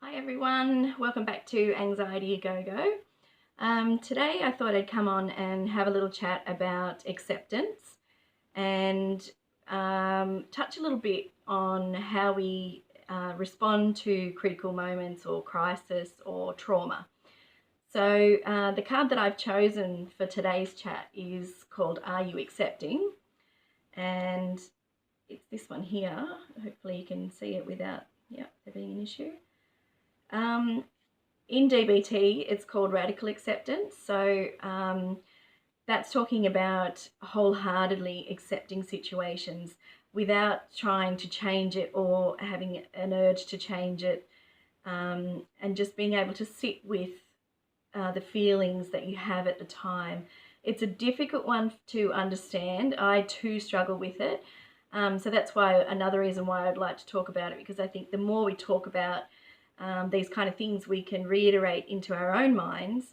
Hi everyone, welcome back to Anxiety GoGo. Today I thought I'd come on and have a little chat about acceptance and touch a little bit on how we respond to critical moments or crisis or trauma. So the card that I've chosen for today's chat is called Are You Accepting? And it's this one here. Hopefully you can see it without there being an issue. In DBT, it's called radical acceptance. So that's talking about wholeheartedly accepting situations without trying to change it or having an urge to change it, and just being able to sit with the feelings that you have at the time. It's a difficult one to understand. I too struggle with it. So that's why another reason why I'd like to talk about it, because I think the more we talk about these kind of things, we can reiterate into our own minds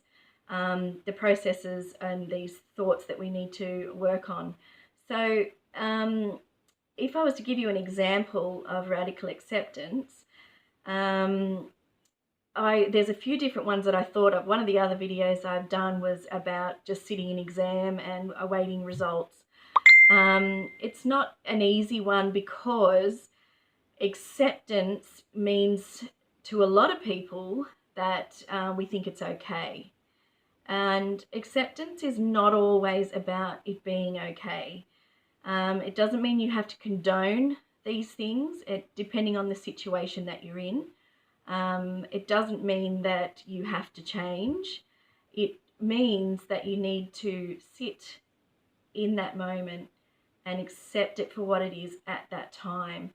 the processes and these thoughts that we need to work on. So if I was to give you an example of radical acceptance, there's a few different ones that I thought of. One of the other videos I've done was about just sitting in exam and awaiting results. It's not an easy one because acceptance means to a lot of people that we think it's okay. And acceptance is not always about it being okay. It doesn't mean you have to condone these things, depending on the situation that you're in. It doesn't mean that you have to change. It means that you need to sit in that moment and accept it for what it is at that time.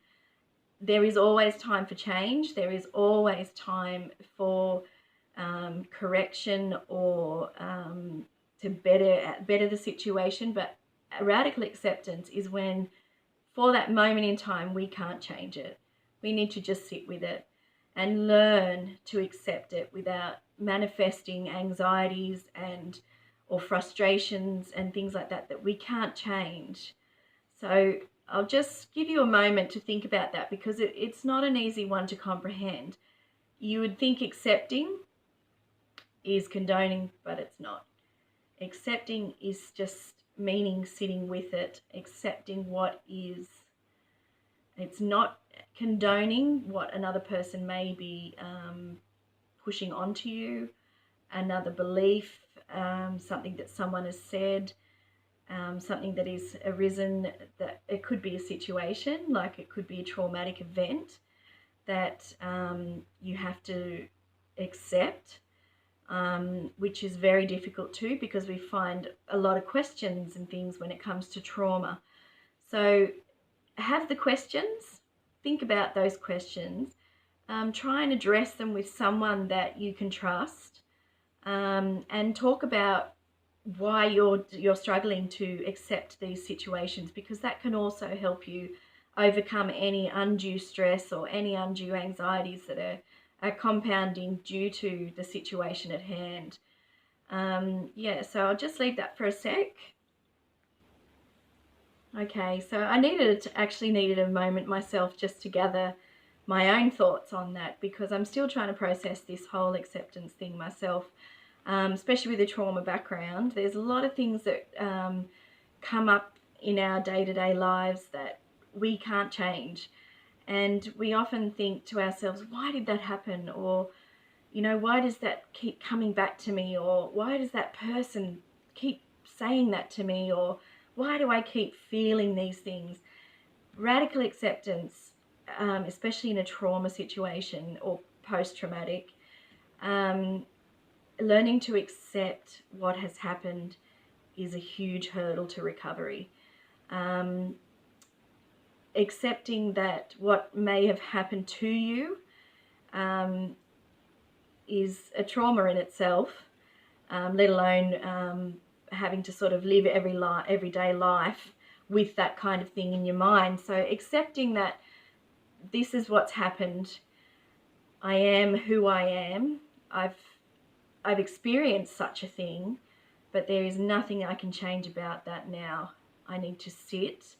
There is always time for change. There is always time for correction or to better the situation. But radical acceptance is when, for that moment in time, we can't change it. We need to just sit with it and learn to accept it without manifesting anxieties or frustrations and things like that we can't change. So I'll just give you a moment to think about that, because it's not an easy one to comprehend. You would think accepting is condoning, but it's not. Accepting is just meaning sitting with it, accepting what is. It's not condoning what another person may be pushing onto you, another belief, something that someone has said, something that is arisen. That it could be a situation, like it could be a traumatic event that you have to accept, which is very difficult too, because we find a lot of questions and things when it comes to trauma. So have the questions, think about those questions, try and address them with someone that you can trust, and talk about why you're struggling to accept these situations, because that can also help you overcome any undue stress or any undue anxieties that are compounding due to the situation at hand. So I'll just leave that for a sec. Okay, so I actually needed a moment myself just to gather my own thoughts on that, because I'm still trying to process this whole acceptance thing myself. Especially with a trauma background, there's a lot of things that come up in our day-to-day lives that we can't change. And we often think to ourselves, why did that happen? Or, why does that keep coming back to me? Or why does that person keep saying that to me? Or why do I keep feeling these things? Radical acceptance, especially in a trauma situation or post-traumatic, learning to accept what has happened is a huge hurdle to recovery. Accepting that what may have happened to you is a trauma in itself, let alone having to sort of live everyday life with that kind of thing in your mind. So accepting that this is what's happened. I am who I am. I've experienced such a thing, but there is nothing I can change about that now. I need to sit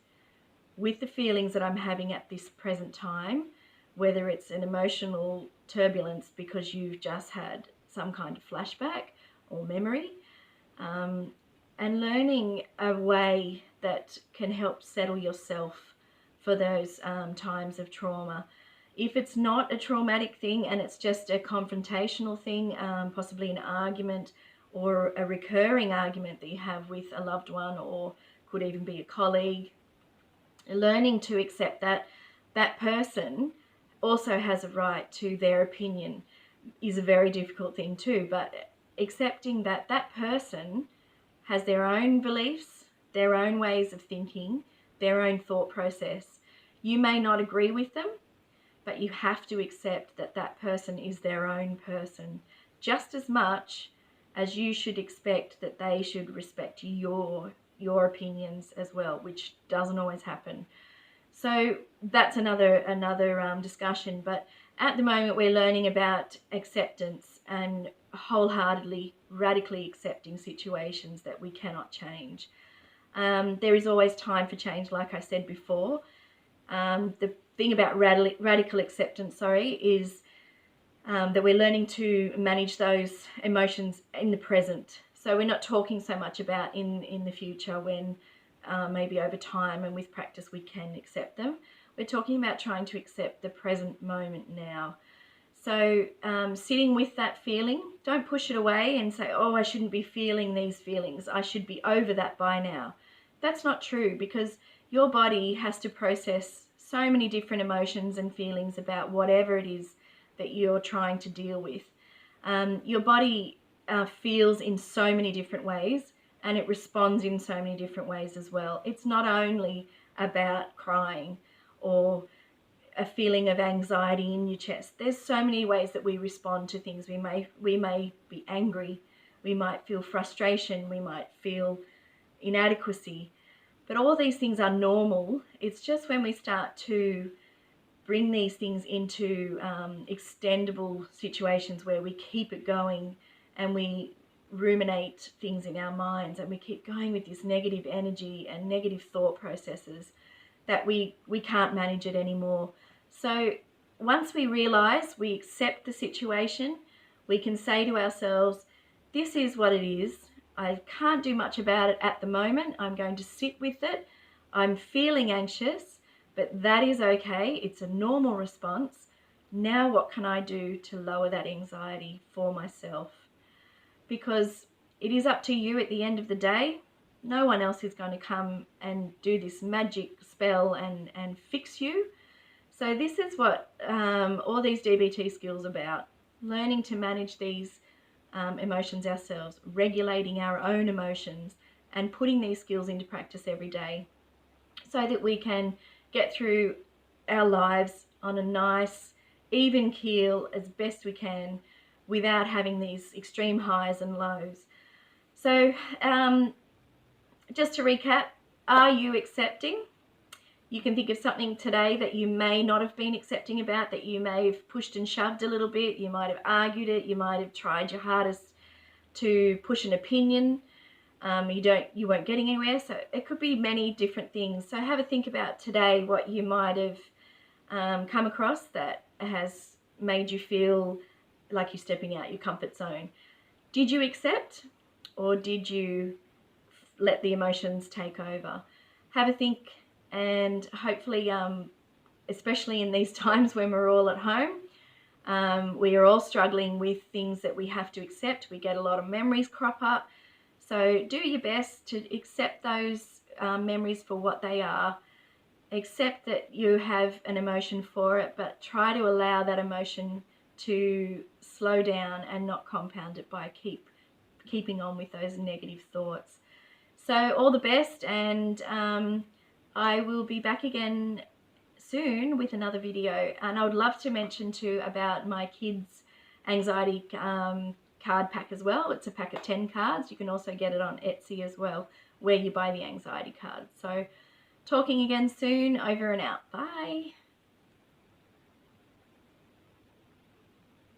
with the feelings that I'm having at this present time, whether it's an emotional turbulence because you've just had some kind of flashback or memory, and learning a way that can help settle yourself for those times of trauma. If it's not a traumatic thing and it's just a confrontational thing, possibly an argument or a recurring argument that you have with a loved one, or could even be a colleague, learning to accept that that person also has a right to their opinion is a very difficult thing too, but accepting that that person has their own beliefs, their own ways of thinking, their own thought process. You may not agree with them, but you have to accept that that person is their own person just as much as you should expect that they should respect your opinions as well, which doesn't always happen. So that's another discussion. But at the moment, we're learning about acceptance and wholeheartedly, radically accepting situations that we cannot change. There is always time for change, like I said before. The thing about radical acceptance, is that we're learning to manage those emotions in the present. So we're not talking so much about in the future, when maybe over time and with practice we can accept them. We're talking about trying to accept the present moment now. So sitting with that feeling, don't push it away and say, oh, I shouldn't be feeling these feelings, I should be over that by now. That's not true, because your body has to process so many different emotions and feelings about whatever it is that you're trying to deal with. Your body feels in so many different ways, and it responds in so many different ways as well. It's not only about crying or a feeling of anxiety in your chest. There's so many ways that we respond to things. We may be angry, we might feel frustration, we might feel inadequacy, but all these things are normal. It's just when we start to bring these things into extendable situations where we keep it going and we ruminate things in our minds and we keep going with this negative energy and negative thought processes, that we can't manage it anymore. So once we realize, we accept the situation, we can say to ourselves, this is what it is. I can't do much about it at the moment. I'm going to sit with it. I'm feeling anxious, but that is okay. It's a normal response. Now what can I do to lower that anxiety for myself? Because it is up to you at the end of the day. No one else is going to come and do this magic spell and fix you. So this is what all these DBT skills are about. Learning to manage these emotions ourselves, regulating our own emotions, and putting these skills into practice every day so that we can get through our lives on a nice, even keel as best we can without having these extreme highs and lows. So just to recap, are you accepting? You can think of something today that you may not have been accepting about, that you may have pushed and shoved a little bit. You might have argued it. You might have tried your hardest to push an opinion. You weren't getting anywhere. So it could be many different things. So have a think about today what you might have come across that has made you feel like you're stepping out your comfort zone. Did you accept, or did you let the emotions take over? Have a think. And hopefully, especially in these times when we're all at home, we are all struggling with things that we have to accept. We get a lot of memories crop up. So do your best to accept those memories for what they are. Accept that you have an emotion for it, but try to allow that emotion to slow down and not compound it by keeping on with those negative thoughts. So all the best, and I will be back again soon with another video. And I would love to mention too about my kids' anxiety card pack as well. It's a pack of 10 cards. You can also get it on Etsy as well, where you buy the anxiety cards. So talking again soon. Over and out. Bye.